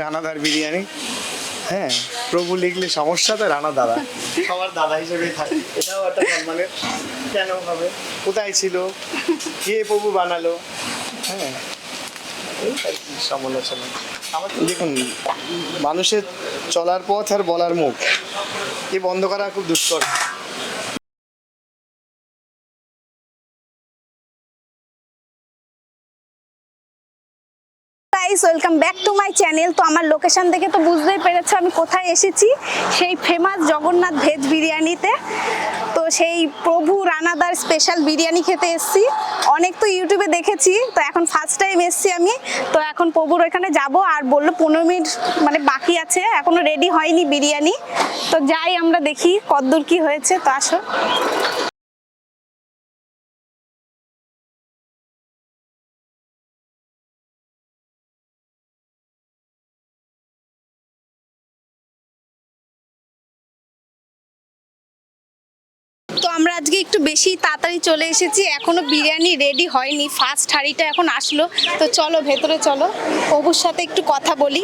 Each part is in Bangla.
রানাদার বিরিয়ানি। হ্যাঁ, প্রভু লিখলে সমস্যা, তো রানা দাদা সবার দাদা হিসেবেই থাকে। এটাও একটা সম্মানের। কেন হবে, কোথায় ছিল, কে প্রভু বানালো? হ্যাঁ, এই আর কি সমালোচনা। আমার দেখুন, মানুষের চলার পথ আর বলার মুখ এ বন্ধ করা খুব দুষ্কর। Guys, welcome back to my channel. তো আমার লোকেশন দেখে তো বুঝতেই পেরেছো আমি কোথায় এসেছি, সেই ফেমাস জগন্নাথ ভেজ বিরিয়ানিতে। তো সেই প্রভু রানাদার স্পেশাল বিরিয়ানি খেতে এসেছি। অনেক তো ইউটিউবে দেখেছি, তো এখন ফার্স্ট টাইম এসেছি আমি। তো এখন প্রভুর ওইখানে যাব, আর বললো 15 মিনিট মানে বাকি আছে, এখনো রেডি হয়নি বিরিয়ানি। তো যাই আমরা দেখি কতদূর কি হয়েছে। তো আসো। তো আমরা আজকে একটু বেশি তাড়াতাড়ি চলে এসেছি, এখনো বিরিয়ানি রেডি হয়নি, ফার্স্ট হাঁড়িটা এখন আসলো। তো চলো ভেতরে চলো, প্রভুর সাথে একটু কথা বলি।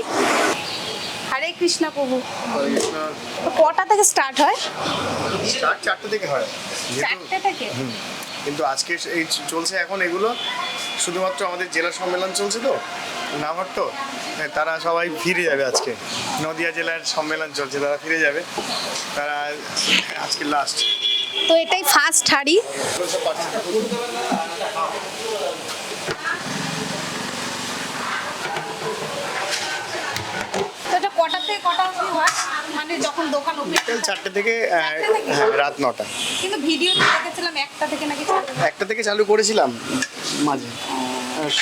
হরে কৃষ্ণ প্রভু। তো কটা থেকে স্টার্ট হয়? স্টার্ট 4টে থেকে হয়, 4টে থেকে। কিন্তু আজকে এই চলছে এখন এগুলো শুধুমাত্র আমাদের জেলা সম্মেলন চলছে তো নামহট্ট, তারা সবাই ফিরে যাবে আজকে। নদিয়া জেলার সম্মেলন চলছে, তারা ফিরে যাবে, তারা আজকে লাস্ট। তো এটাই ফার্স্ট হাঁড়ি। তো এটা কটা থেকে কটা অবধি হয়, মানে যখন দোকান ওপেন? বিকেল 4টে থেকে রাত 9টা। কিন্তু ভিডিও দেখেছিলাম 1টা থেকে নাকি। 1টা থেকে চালু করেছিলাম মাঝে,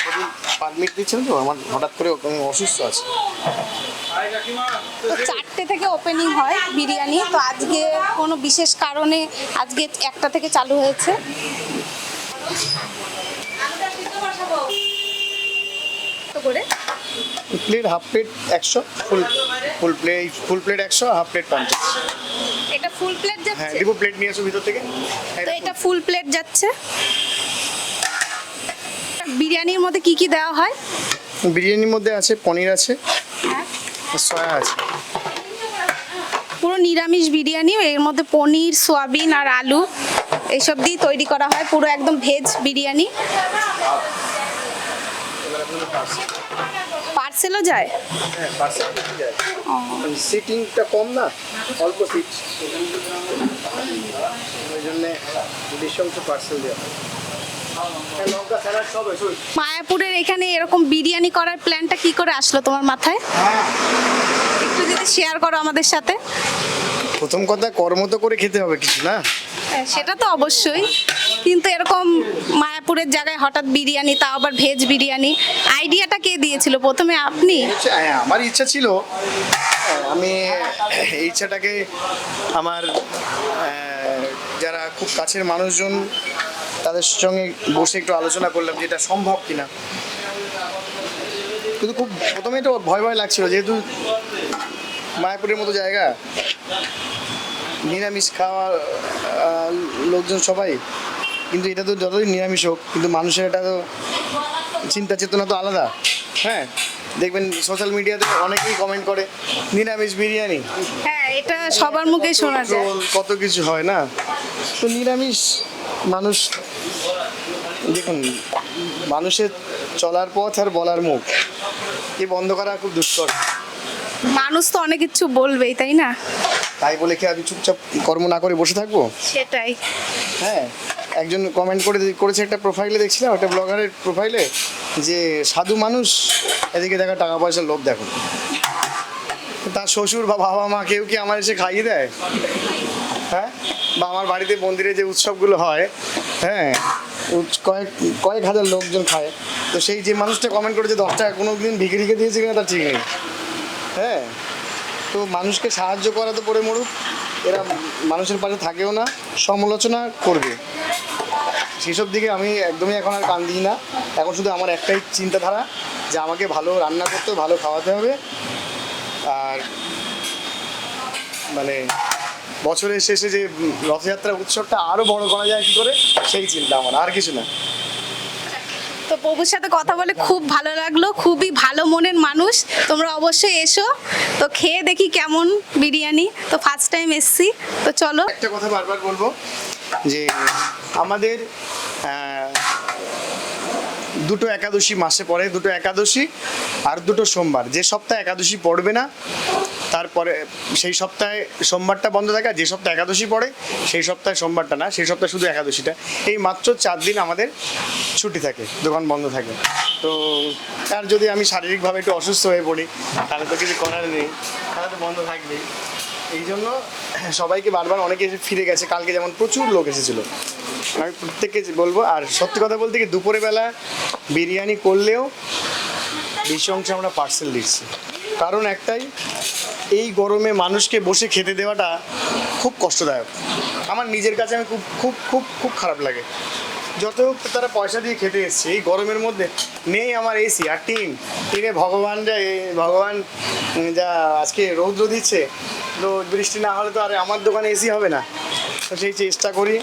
শরীর পারমিট দিচ্ছেন তো, আমার হঠাৎ করে অসুস্থ আছে। তো 4টে থেকে ওপেনিং হয় বিরিয়ানি। তো আজকে কোনো বিশেষ কারণে আজকে 1টা থেকে চালু হয়েছে। তো করে plate half plate 100, full plate 100, half plate 50। এটা ফুল প্লেট হ্যাঁ, যাচ্ছে। দিব প্লেট নিয়ে আসো ভিতর থেকে। তো এটা ফুল প্লেট যাচ্ছে। বিরিয়ানির মধ্যে কি কি দেওয়া হয়? বিরিয়ানির মধ্যে আছে পনির আছে, হ্যাঁ, সয়া আছে। পুরো নিরামিষ বিরিয়ানি, এর মধ্যে পনির, সয়াবিন আর আলু এইসব দিয়ে তৈরি করা হয়, পুরো একদম ভেজ বিরিয়ানি। পার্সেলও যায়? হ্যাঁ, পার্সেল যায়। সিটিংটা কম না, অল্প সিট, ওই জন্যে বেশি অংশ পার্সেল দেওয়া হয়। লঙ্কা স্যালাড সব আছে। মায়াপুরের এখানে এরকম বিরিয়ানি করার প্ল্যানটা কি করে আসলো তোমার মাথায়? একটু যদি শেয়ার করো আমাদের সাথে। প্রথম কথা, কর্ম তো করে খেতে হবে কিছু, না? হ্যাঁ, সেটা তো অবশ্যই, কিন্তু এরকম মায়াপুরের জায়গায় হঠাৎ বিরিয়ানি, তাও আবার ভেজ বিরিয়ানি, আইডিয়াটা কে দিয়েছিল প্রথমে, আপনি? হ্যাঁ, আমার ইচ্ছা ছিল। আমি এই ইচ্ছাটাকে আমার যারা খুব কাছের মানুষজন তাদের সঙ্গে বসে একটু আলোচনা করলাম যে এটা সম্ভব কিনা। কিন্তু খুব প্রথমে তো ভয় ভয় লাগছিল, যেহেতু মায়াপুরের মতো জায়গা, নিরামিষ খাওয়া লোকজন সবাই, কিন্তু এটা তো যতই নিরামিষ হোক, কিন্তু মানুষের এটা তো চিন্তা চেতনা তো আলাদা। হ্যাঁ, দেখবেন সোশ্যাল মিডিয়াতে অনেকেই কমেন্ট করে নিরামিষ বিরিয়ানি, হ্যাঁ, এটা সবার মুখেই শোনা যায়। কত কিছু হয় না। তো নিরামিষ মানুষ, দেখুন, মানুষের চলার পথ আর বলার মুখ এ বন্ধ করা খুব দুষ্কর। মানুষ তো অনেক কিছু বলবেই, তাই না? তাই বলে কি আমি চুপচাপ কর্ম না করে বসে থাকবো? সেটাই। হ্যাঁ, একজন কমেন্ট করেছে একটা প্রোফাইলে, দেখছিলাম একটা ব্লগারের প্রোফাইলে, যে সাধু মানুষ, এদিকে দেখো টাকা পয়সার লোভ দেখো। তার শ্বশুর বা বাবা মা কেউ কি আমার এসে খাইয়ে দেয়? হ্যাঁ, বা আমার বাড়িতে মন্দিরে যে উৎসবগুলো হয়, হ্যাঁ, কয়েক হাজার লোকজন খায়, তো সেই যে মানুষটা কমেন্ট করেছে 10 টাকা কোনো দিন ভিখিরিকে দিয়েছে কিনা তার ঠিক নেই। হ্যাঁ, তো মানুষকে সাহায্য করা তো পড়ে মরুক, এরা মানুষের পাশে থাকেও না, সমালোচনা করবে, সেসব দিকে আমি একদমই এখন আর কান দিই না। এখন শুধু আমার একটাই চিন্তাধারা, যে আমাকে ভালো রান্না করতে হবে, ভালো খাওয়াতে হবে, আর মানে বছরের শেষে যে রথযাত্রা উৎসবটা আরও বড় করা যায় কী করে, সেই চিন্তা আমার, আর কিছু না। তো প্রভুর সাথে কথা বলে খুব ভালো লাগলো, খুবই ভালো মনের মানুষ। তোমরা অবশ্যই এসো, তো খেয়ে দেখি কেমন বিরিয়ানি। তো ফার্স্ট টাইম এসছি, তো চলো। একটা কথা বারবার বলবো যে আমাদের দুটো একাদশী মাসে পড়ে, দুটো একাদশী আর দুটো সোমবার। যে সপ্তাহে একাদশী পড়বে না তারপরে সেই সপ্তাহে সোমবারটা বন্ধ থাকে, আর যে সপ্তাহে একাদশী পড়ে সেই সপ্তাহে সোমবারটা না, সেই সপ্তাহে শুধু একাদশীটা। এই মাত্র 4 দিন আমাদের ছুটি থাকে, দোকান বন্ধ থাকে। তো আর যদি আমি শারীরিকভাবে একটু অসুস্থ হয়ে পড়ি তাহলে তো কিছু করার নেই, তাহলে তো বন্ধ থাকবেই। এই জন্য সবাইকে বারবার অনেকে এসে ফিরে গেছে, কালকে যেমন প্রচুর লোক এসেছিলো। আমি প্রত্যেককে বলবো, আর সত্যি কথা বলতে কি দুপুরে বেলা বিরিয়ানি করলেও বেশি অংশে আমরা পার্সেল দিচ্ছি। কারণ একটাই, এই গরমে মানুষকে বসে খেতে দেওয়াটা খুব কষ্টদায়ক। আমার নিজের কাছে আমি খুব খুব খুব খুব খারাপ লাগে। যত হোক তারা পয়সা দিয়ে খেতে এসছে, এই গরমের মধ্যে নেই আমার এসি আর টিনে ভগবান যা আজকে রৌদ্র দিচ্ছে, তো বৃষ্টি না হলে তো আর আমার দোকানে এসি হবে না। তো সেই চেষ্টা করি,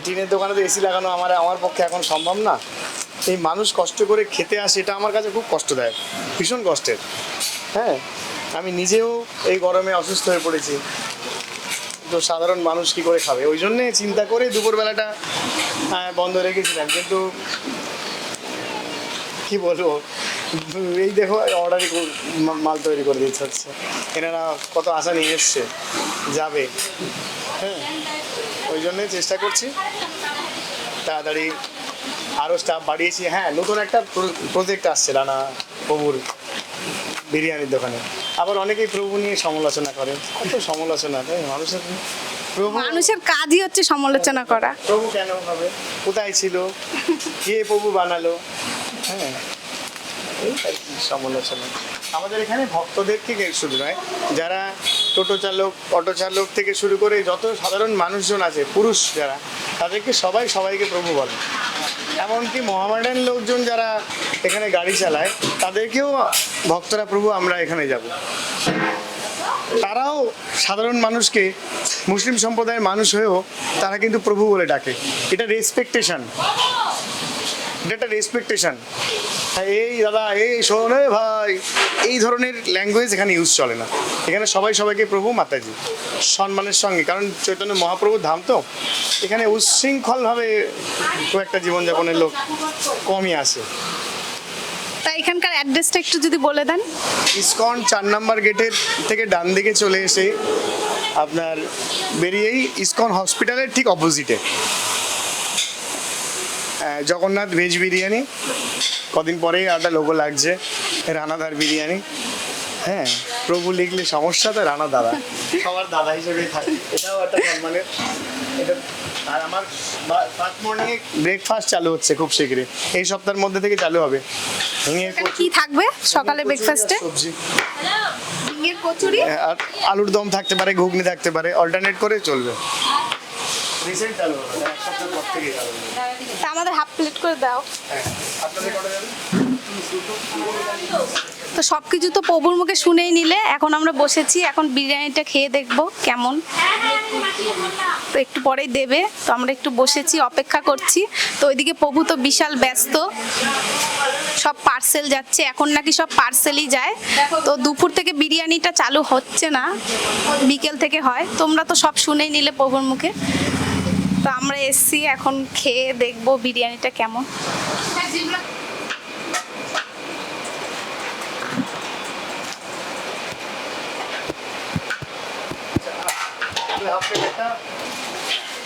টিনের দোকানে তো এসি লাগানো আমার পক্ষে এখন সম্ভব না। এই মানুষ কষ্ট করে খেতে আসে, এটা আমার কাছে খুব কষ্টদায়ক, ভীষণ কষ্টের। হ্যাঁ, আমি নিজেও এই গরমে অসুস্থ হয়ে পড়েছি, তো সাধারণ মানুষ কী করে খাবে, ওই জন্যে চিন্তা করে দুপুরবেলাটা বন্ধ রেখেছিলাম। কিন্তু কি বলবো, এই দেখো অর্ডারই মাল তৈরি করে দিতে হচ্ছে। এনারা কত আশা নিয়ে এসছে যাবে। হ্যাঁ, ওই জন্যে চেষ্টা করছি তাড়াতাড়ি আরও স্টাফ বাড়িয়েছি। হ্যাঁ, নতুন একটা প্রজেক্ট আসছে রানা প্রভুর বিরিয়ানির দোকানে। আবার অনেকেই প্রভু নিয়ে সমালোচনা করে, কত সমালোচনা, তাই মানুষের কাজই হচ্ছে সমালোচনা করা। প্রভু কেন হবে, কোথায় ছিল, কে প্রভু বানালো। হ্যাঁ, এই আর কি সমালোচনা। আমাদের এখানে ভক্তদের থেকে শুরু নয়, যারা টোটো চালক, অটো চালক থেকে শুরু করে যত সাধারণ মানুষজন আছে, পুরুষ যারা, তাদেরকে সবাইকে প্রভু বলে। এমনকি মহামেডান লোকজন যারা এখানে গাড়ি চালায় তাদেরকেও ভক্তরা প্রভু আমরা এখানে যাব। তারাও সাধারণ মানুষকে, মুসলিম সম্প্রদায়ের মানুষ হয়েও তারা কিন্তু প্রভু বলে ডাকে। এটা রেসপেক্টেশন, এটা একটা রেসপেক্টেশন। এই দাদা, এই শোনে ভাই, এই ধরনের ল্যাঙ্গুয়েজ এখানে ইউজ চলে না। এখানে সবাইকে প্রভু মাতাজি সম্মানের সঙ্গে, কারণ চৈতন্য মহাপ্রভুর ধাম তো, এখানে উচ্ছৃঙ্খলভাবে খুব একটা জীবনযাপনের লোক কমই আসে। তা এখানকার অ্যাড্রেসটা একটু যদি বলে দেন। ইসকন 4 নম্বর গেটের থেকে ডান দিকে চলে এসে আপনার বেরিয়েই ইসকন হসপিটালের ঠিক অপোজিটে জগন্নাথ ভেজ বিরিয়ানি। কদিন পরেই একটা লোগো লাগছে, রানাদার বিরিয়ানি। হ্যাঁ, প্রভু লিখলে সমস্যা, তো রানা দাদা, সবার দাদা হিসেবেই থাকে, এটাও একটা সম্মানের। এটা আর আমার ফার্স্ট মর্নিংয়ে ব্রেকফাস্ট চালু হচ্ছে খুব শীঘ্রই, এই সপ্তাহের মধ্যে থেকে চালু হবে। কি থাকবে সকালে ব্রেকফাস্টে? সবজি, ঝিঙের কচুরি আর আলুর দম থাকতে পারে, ঘুগনি থাকতে পারে, অল্টারনেট করে চলবে। রিসেন্ট চালু হবে, এক সপ্তাহ পর থেকে চালু হবে। তা আমাদের হাফ প্লেট করে দাও। আপনাদের কটা যাবে? তো সব কিছু তো প্রভুর মুখে শুনেই নিলে, এখন আমরা বসেছি, এখন বিরিয়ানিটা খেয়ে দেখবো কেমন। তো একটু পরেই দেবে, তো আমরা একটু বসেছি, অপেক্ষা করছি। তো ওইদিকে প্রভু তো বিশাল ব্যস্ত, সব পার্সেল যাচ্ছে, এখন নাকি সব পার্সেলই যায়। তো দুপুর থেকে বিরিয়ানিটা চালু হচ্ছে না, বিকেল থেকে হয়। তোমরা তো সব শুনেই নিলে প্রভুর মুখে। তো আমরা এসছি, এখন খেয়ে দেখবো বিরিয়ানিটা কেমন।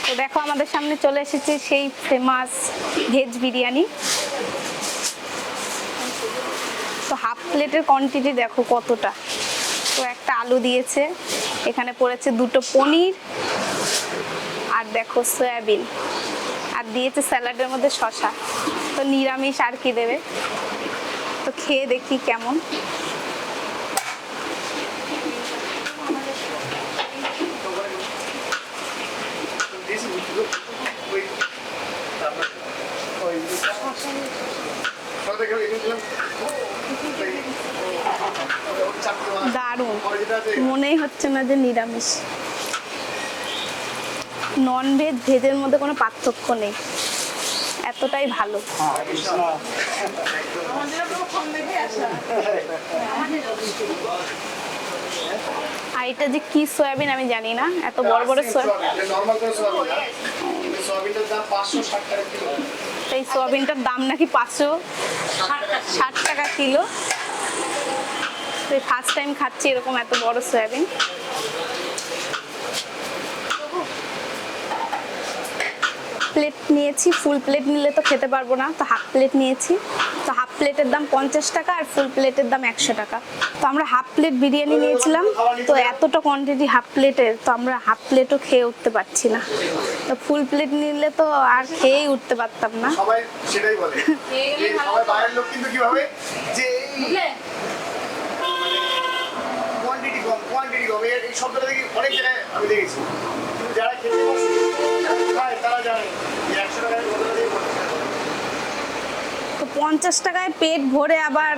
তো দেখো আমাদের সামনে চলে এসেছে সেই ফেমাস ভেজ বিরিয়ানি। তো হাফ প্লেটের কোয়ান্টিটি দেখো কতটা। তো একটা আলু দিয়েছে, এখানে পড়েছে 2টো পনির, আর দেখো সয়াবিন, আর দিয়েছে স্যালাডের মধ্যে শসা। তো নিরামিষ আর কি দেবে, তো খেয়ে দেখি কেমন। দারুণ, মনেই হচ্ছে না যে নিরামিষ। নন ভেজ ভেজের মধ্যে কোনো পার্থক্য নেই। এতটাই ভালো। আর এটা যে কি সয়াবিন আমি জানি না, এত বড় বড় সয়াবিন। নরমাল করে সোয়াবিন না, এই সোয়াবিনটার দাম 560 টাকা কিলো। এই সয়াবিনটার দাম নাকি 560 টাকা কিলো। তো ফার্স্ট টাইম খাচ্ছি এরকম এত বড় সয়াবিন। প্লেট নিয়েছি, ফুল প্লেট নিলে তো খেতে পারবো না, তো হাফ প্লেট নিয়েছি। তো হাফ প্লেটের দাম 50 টাকা আর ফুল প্লেটের দাম 100 টাকা। তো আমরা হাফ প্লেট বিরিয়ানি নিয়েছিলাম, তো এতটা কোয়ান্টিটি হাফ প্লেটের, তো আমরা হাফ প্লেটও খেয়ে উঠতে পারছি না। তো ফুল প্লেট নিলে তো আর খেয়েই উঠতে পারতাম না। সবাই সেটাই বলে যে সবাই বাইরের লোক কিন্তু কি ভাবে যে কোয়ান্টিটি কম এই শব্দটা দেখি অনেক জায়গায় আমি দেখেছি, কিন্তু যারা খেতে বসে খায় তারা জানে যে 100 টাকায় কতটা দিয়ে করতে পারে। তো 50 টাকায় পেট ভরে আবার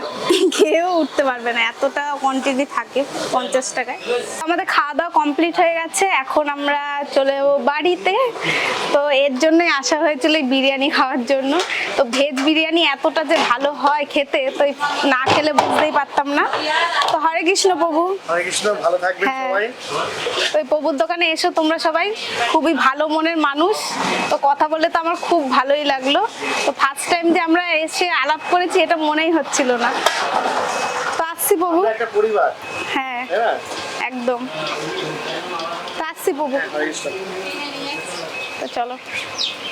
খেয়েও উঠতে পারবে না, এতটা কোয়ান্টিটি থাকে 50 টাকায়। আমাদের খাওয়া দাওয়া কমপ্লিট হয়ে গেছে, এখন আমরা চলে যাবো বাড়িতে। তো এর জন্যই আসা হয়েছিল এই বিরিয়ানি খাওয়ার জন্য। তো ভেজ বিরিয়ানি এতটা যে ভালো হয় খেতে, তো না খেলে বুঝতেই পারতাম না। তো হরে কৃষ্ণ প্রভু। হরে কৃষ্ণ, ভালো থাকবেন হ্যাঁ। সবাই। তো এই প্রভুর দোকানে এসো তোমরা সবাই, খুবই ভালো মনের মানুষ। তো কথা বলে তো আমার খুব ভালোই লাগলো। তো ফার্স্ট টাইম যে আমরা এসে আলাপ করেছি এটা মনেই হচ্ছিল না। তো আসছি প্রভু। আমরা একটা পরিবার। হ্যাঁ হ্যাঁ, একদম। তো আসছি প্রভু। হরে কৃষ্ণ। তো চলো।